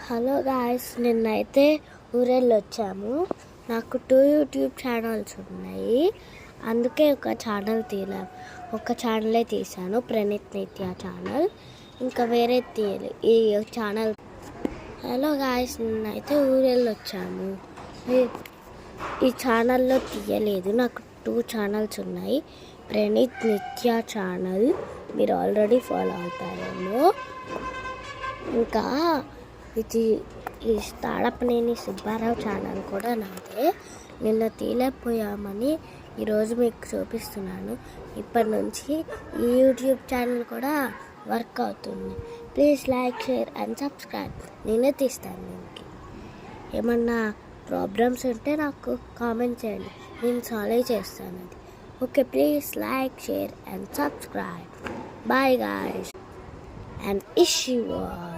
Hello guys, నిన్నైతే ఊరెళ్ళొచ్చాము. నాకు 2 YouTube channels ఉన్నాయి. అందుకే ఒక ఛానలే తీశాను, ప్రణీత్ నిత్య ఛానల్. ఇంకా వేరే తీయాలి ఈ ఛానల్. హలో గాయస్, నిన్నైతే ఊరెళ్ళొచ్చాము. ఈ ఛానల్లో తీయలేదు. నాకు 2 ఛానల్స్ ఉన్నాయి. ప్రణీత్ నిత్య ఛానల్ మీరు ఆల్రెడీ ఫాలో అవుతారేమో. ఇంకా ఈ తాడపనేని సుబ్బారావు ఛానల్ కూడా నాదే. నిన్న తీయలేకపోయామని ఈరోజు మీకు చూపిస్తున్నాను. ఇప్పటి నుంచి ఈ యూట్యూబ్ ఛానల్ కూడా వర్క్ అవుతుంది. Please like, share and subscribe. నేనే తీస్తాను. దీనికి ఏమన్నా ప్రాబ్లమ్స్ ఉంటే నాకు కామెంట్ చేయండి, నేను సాల్వ్ చేస్తాను అది. Okay, please like, share and subscribe. Bye guys and Ishiwa.